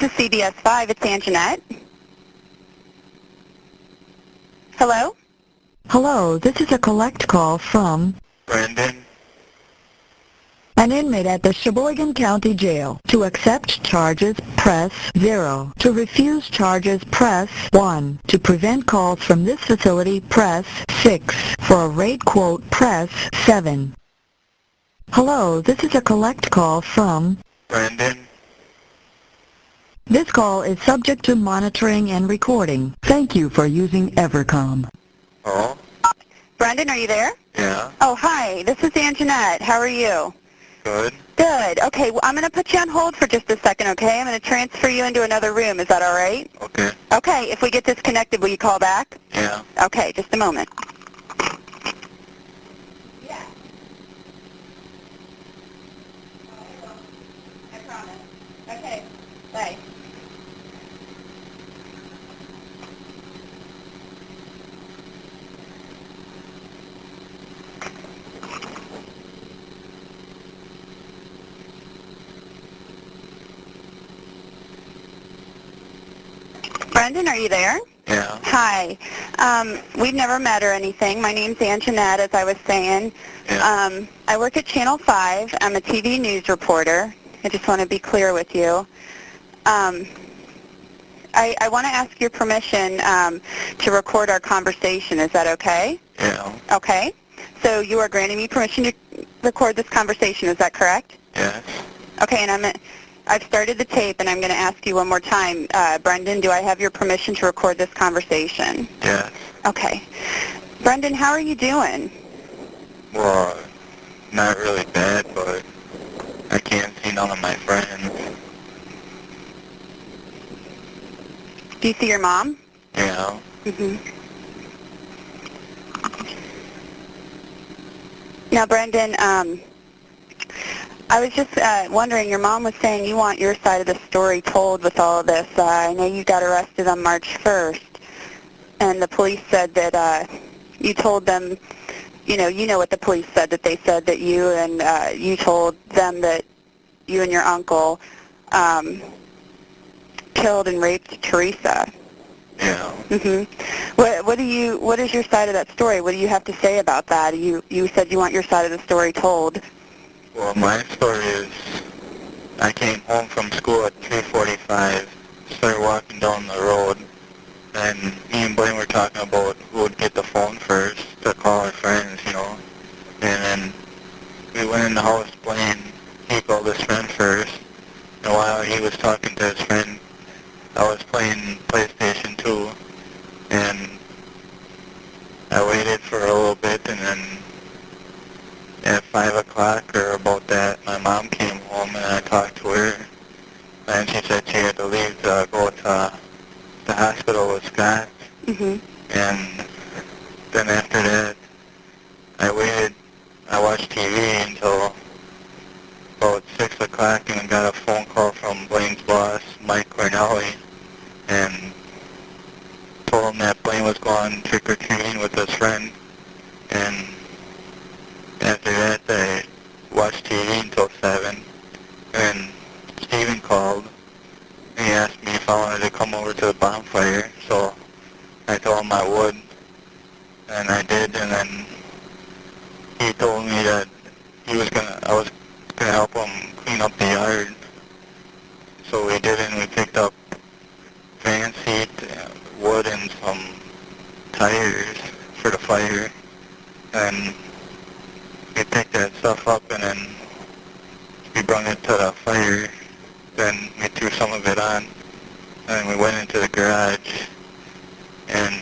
is CBS 5. It's Anjanette. Hello? Hello, this is a collect call from Brandon. an inmate at the Sheboygan County Jail. To accept charges, press 0. To refuse charges, press 1. To prevent calls from this facility, press 6. For a rate quote, press 7. Hello, this is a collect call from Brandon. This call is subject to monitoring and recording. Thank you for using Evercom. Oh? Brendan, are you there? Yeah. Oh, hi. This is Anjanette. How are you? Good. Good. Okay, well, I'm going to put you on hold for just a second, okay? I'm going to transfer you into another room. Is that all right? Okay. Okay, if we get disconnected, will you call back? Yeah. Okay, just a moment. Yeah. I promise. Okay, bye. Brendan, are you there? Yeah. Hi. We've never met or anything. My name's Anjanette, as I was saying. Yeah. I work at Channel 5. I'm a TV news reporter. I just want to be clear with you. I want to ask your permission to record our conversation. Is that okay? Yeah. Okay. So you are granting me permission to record this conversation. Is that correct? Yes. Okay, and I've started the tape, and I'm going to ask you one more time. Brendan, do I have your permission to record this conversation? Yes. Okay. Brendan, how are you doing? Well, not really bad, but I can't see none of my friends. Do you see your mom? Yeah. Mm-hmm. Now, Brendan, I was just wondering, your mom was saying you want your side of the story told with all of this. I know you got arrested on March 1st, and the police said that you told them, you know what the police said, that they said that you told them that you and your uncle killed and raped Teresa. Yeah. Mm-hmm. What is your side of that story? What do you have to say about that? You said you want your side of the story told. Well, my story is I came home from school at 3:45, started walking down the road, and me and Blaine were talking about who would get the phone first to call our friends, you know. And then we went in the house, Blaine, he called his friend first, and while he was talking to his friend, I was playing PlayStation 2, and I waited for a little bit, and then at 5 o'clock or about that, my mom came home and I talked to her, and she said she had to leave to go to the hospital with Scott. Mm-hmm. And then after that, I watched TV until about 6 o'clock and got a phone call from Blaine's boss, Mike Cornelli, and told him that Blaine was going trick-or-treating with his friend. And after that, I watched TV until 7, and Steven called, and he asked me if I wanted to come over to the bonfire, so I told him I would, and I did, and then he told me that I was gonna help him clean up the yard, so we did it, and we picked up fan seat, wood, and some tires for the fire, and we picked that stuff up, and then we brought it to the fire, then we threw some of it on, and then we went into the garage, and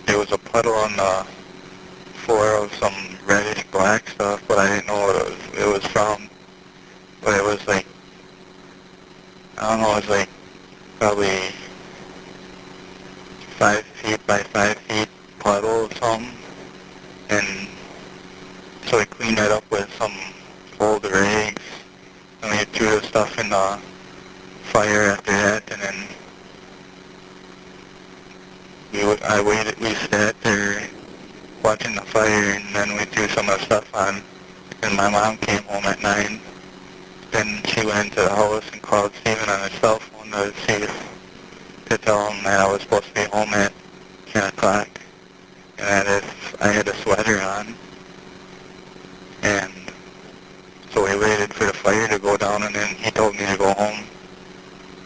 there was a puddle on the floor of some reddish black stuff, but I didn't know what it was from, but it was like, I don't know, it was like probably 5 feet by 5 feet puddle or something, and so I cleaned that up with some old rags, and we threw the stuff in the fire after that, and then we sat there watching the fire, and then we threw some of the stuff on, and my mom came home at 9. Then she went into the house and called Steven on his cell phone it was safe to tell him that I was supposed to be home at 10 o'clock and that if I had a sweater on. And so we waited for the fire to go down, and then he told me to go home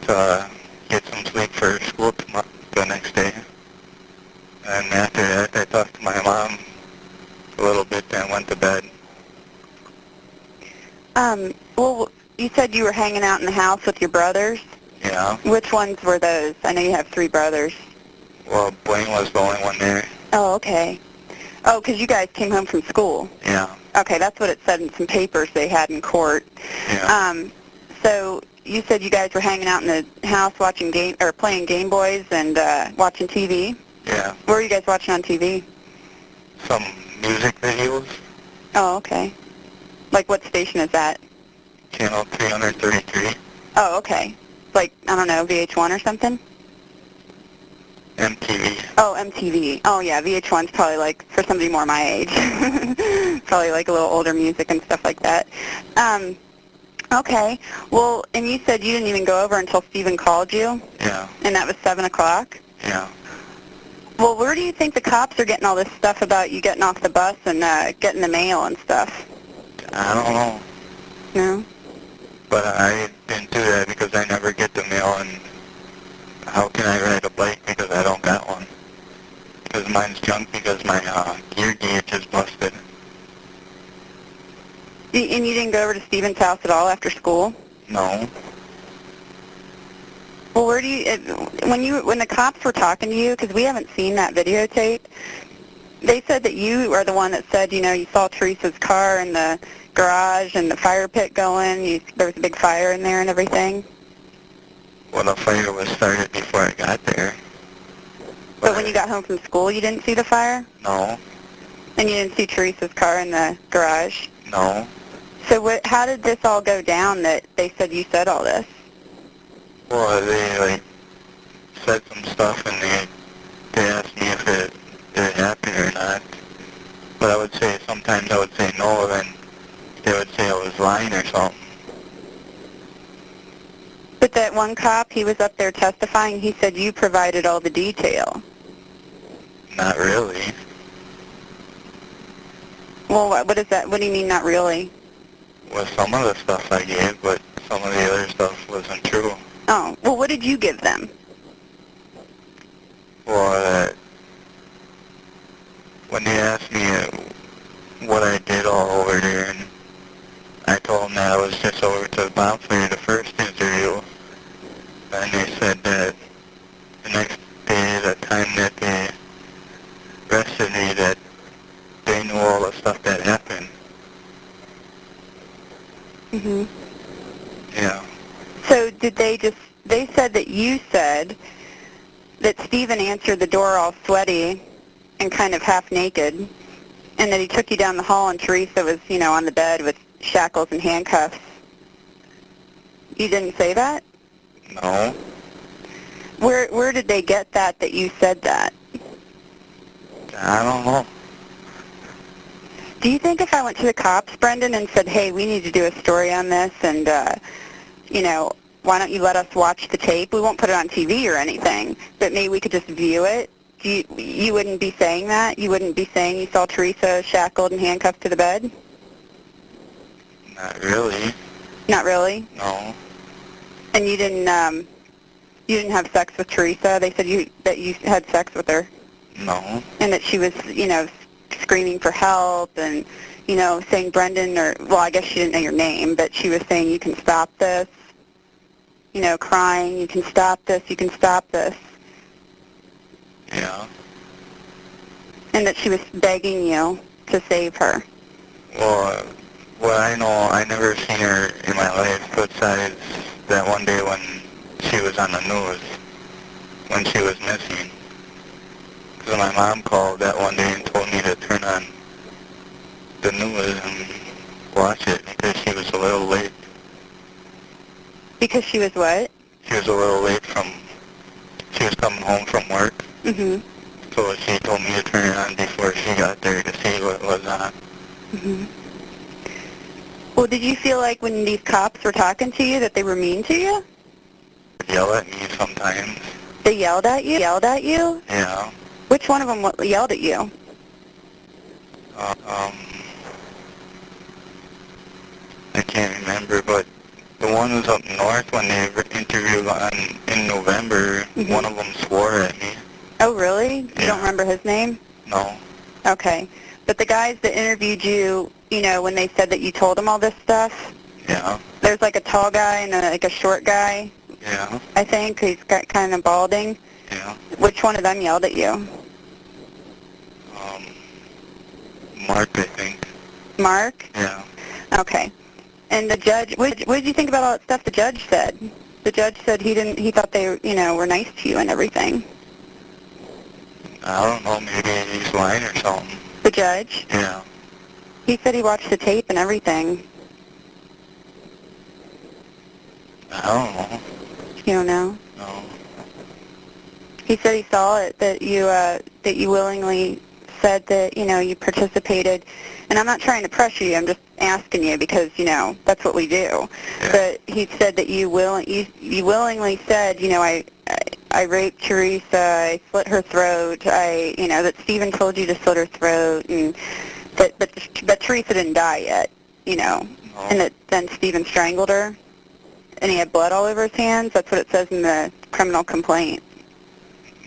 to get some sleep for school tomorrow, the next day. And after that, I talked to my mom a little bit, then went to bed. Well, you said you were hanging out in the house with your brothers. Yeah. Which ones were those? I know you have 3 brothers. Well, Blaine was the only one there. Oh, okay. Oh, because you guys came home from school. Yeah. Okay, that's what it said in some papers they had in court. Yeah. So you said you guys were hanging out in the house watching playing Game Boys and watching TV. Yeah. What were you guys watching on TV? Some music videos. Oh, okay. Like what station is that? Channel 333. Oh, okay. Like, I don't know, VH1 or something? MTV. Oh, MTV. Oh, yeah, VH1's probably like, for somebody more my age, probably like a little older music and stuff like that. Okay. Well, and you said you didn't even go over until Stephen called you? Yeah. And that was 7 o'clock? Yeah. Well, where do you think the cops are getting all this stuff about you getting off the bus and getting the mail and stuff? I don't know. No? But I didn't do that because I never get the mail, and how can I ride a bike because I don't got one? Because mine's junk because my gear gauge is busted. And you didn't go over to Stephen's house at all after school? No. Well, where do you, when the cops were talking to you, because we haven't seen that videotape, they said that you are the one that said, you know, you saw Teresa's car in the garage and the fire pit going, there was a big fire in there and everything. Well, the fire was started before I got there. But when you got home from school, you didn't see the fire? No. And you didn't see Teresa's car in the garage? No. So how did this all go down that they said you said all this? Well, they, said some stuff, and they asked me if it happened or not. But I would say, sometimes I would say no, then they would say I was lying or something. But that one cop, he was up there testifying, he said you provided all the detail. Not really. Well, what is that? What do you mean, not really? Well, some of the stuff I gave, but some of the other stuff wasn't true. Oh, well, what did you give them? Well, when they asked me what I did all over there, and I told them that I was just over to the bonfire the first interview, and they said that the next day, the time that they arrested me, that they knew all the stuff that happened. Mhm. Yeah. So did they said that you said that Stephen answered the door all sweaty and kind of half naked, and that he took you down the hall and Teresa was, you know, on the bed with shackles and handcuffs. You didn't say that? No. Where did they get that you said that? I don't know. Do you think if I went to the cops, Brendan, and said, hey, we need to do a story on this, and, you know, why don't you let us watch the tape? We won't put it on TV or anything, but maybe we could just view it. You wouldn't be saying that? You wouldn't be saying you saw Teresa shackled and handcuffed to the bed? Not really. Not really? No. And you didn't have sex with Teresa? They said that you had sex with her? No. And that she was, you know, screaming for help and, you know, saying Brendan, or, well, I guess she didn't know your name, but she was saying, you can stop this, you know, crying, you can stop this, you can stop this. Yeah. And that she was begging you to save her. Well, what I know, I never seen her in my life besides that one day when she was on the news, when she was missing. Because my mom called that one day and told me to turn on the news and watch it because she was a little late. Because she was what? She was a little late she was coming home from work. Mm-hmm. So she told me to turn it on before she got there to see what was on. Mm-hmm. Well, did you feel like when these cops were talking to you that they were mean to you? yell at me sometimes. They yelled at you? Yelled at you? Yeah. Which one of them yelled at you? I can't remember, but the one who's up north when they interviewed in November, one of them swore at me. Oh, really? You Yeah. don't remember his name? No. Okay. But the guys that interviewed you, you know, when they said that you told them all this stuff, Yeah. there's like a tall guy and like a short guy, Yeah. I think. He's got kind of balding. Yeah. Which one of them yelled at you? Mark, I think. Mark? Yeah. Okay. And the judge, what did you think about all that stuff the judge said? The judge said he thought they, you know, were nice to you and everything. I don't know, maybe he's lying or something. The judge? Yeah. He said he watched the tape and everything. I don't know. You don't know? No. He said he saw it, that you willingly said that, you know, you participated. And I'm not trying to pressure you, I'm just asking you because, you know, that's what we do. Yeah. But he said that you willingly said, you know, I raped Teresa, I slit her throat, you know, that Stephen told you to slit her throat, and but Teresa didn't die yet, you know, No. and that then Stephen strangled her, and he had blood all over his hands. That's what it says in the criminal complaint.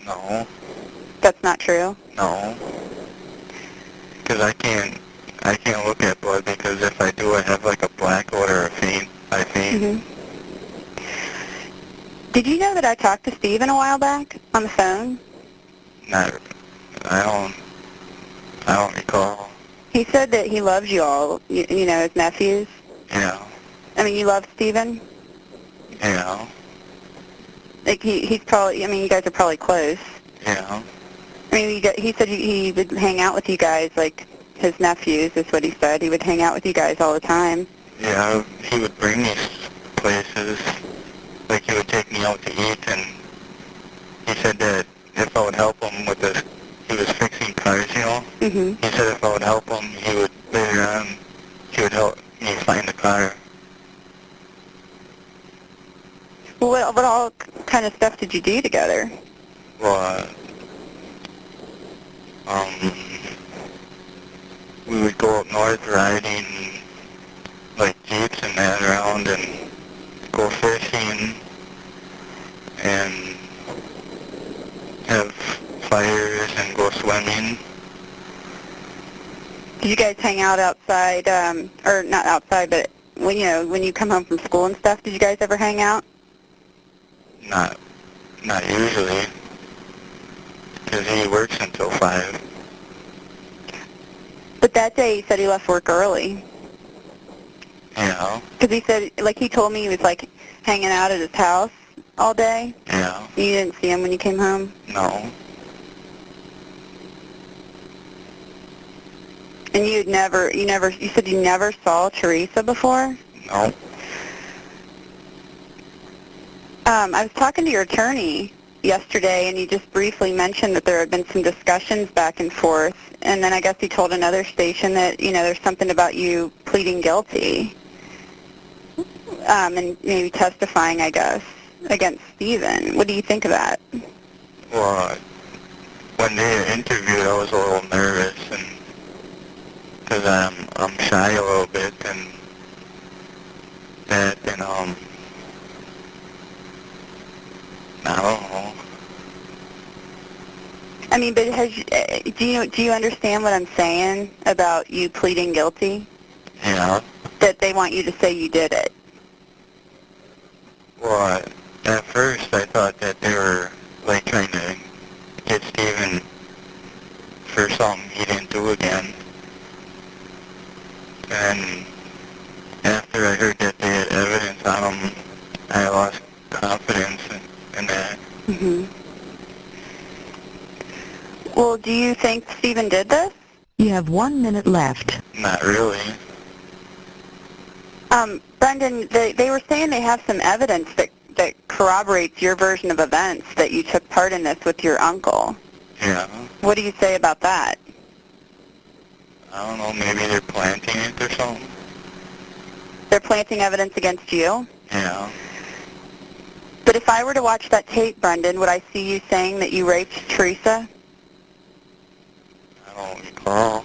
No. That's not true? No. Because I can't look at blood because if I do, I have like a blackout or a faint. I faint. Did you know that I talked to Stephen a while back on the phone? I don't recall. He said that he loves you all, you know, his nephews. Yeah. I mean, you love Stephen? Yeah. Like, he's probably, I mean, you guys are probably close. Yeah. I mean, he said he would hang out with you guys, like his nephews is what he said. He would hang out with you guys all the time. Yeah, he would bring me places. Like, he would take me out to eat, and he said that if I would help him with this, he was fixing cars, you know? Mm-hmm. He said if I would help him, he would, later on, he would help me find the car. Well, what all kind of stuff did you do together? Well, we would go up north riding, like, jeeps and that around, and go fishing, and have fires and go swimming. Did you guys hang out outside, or not outside, but when you come home from school and stuff, did you guys ever hang out? Not usually, because he works until 5. But that day he said he left work early. Yeah. Because he said, like, he told me he was, like, hanging out at his house all day. Yeah. You didn't see him when you came home? No. And you said you never saw Teresa before? No. I was talking to your attorney yesterday, and he just briefly mentioned that there had been some discussions back and forth, and then I guess he told another station that, you know, there's something about you pleading guilty, and maybe testifying, I guess, against Stephen. What do you think of that? Well, when they interviewed, I was a little nervous, and because I'm shy a little bit, and that, and I don't know. I mean, but do you understand what I'm saying about you pleading guilty? Yeah. That they want you to say you did it. Well, at first I thought that they were, like, trying to get Stephen for something he didn't do again. And after I heard that they had evidence on him, I lost confidence in that. Mm-hmm. Well, do you think Stephen did this? You have 1 minute left. Not really. Brendan, they were saying they have some evidence that corroborates your version of events, that you took part in this with your uncle. Yeah. What do you say about that? I don't know, maybe they're planting it or something. They're planting evidence against you? Yeah. But But if I were to watch that tape, Brendan, would I see you saying that you raped Teresa? I don't recall.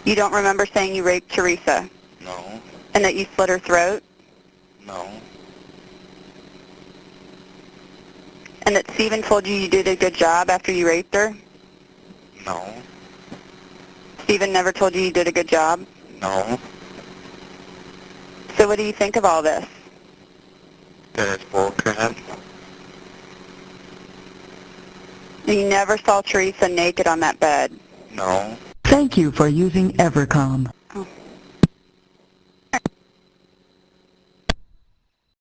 You don't remember saying you raped Teresa? No. And that you slit her throat? No. And that Stephen told you you did a good job after you raped her? No. Stephen never told you you did a good job? No. So what do you think of all this? That is bullcrap. You never saw Teresa naked on that bed? No. Thank you for using Evercom.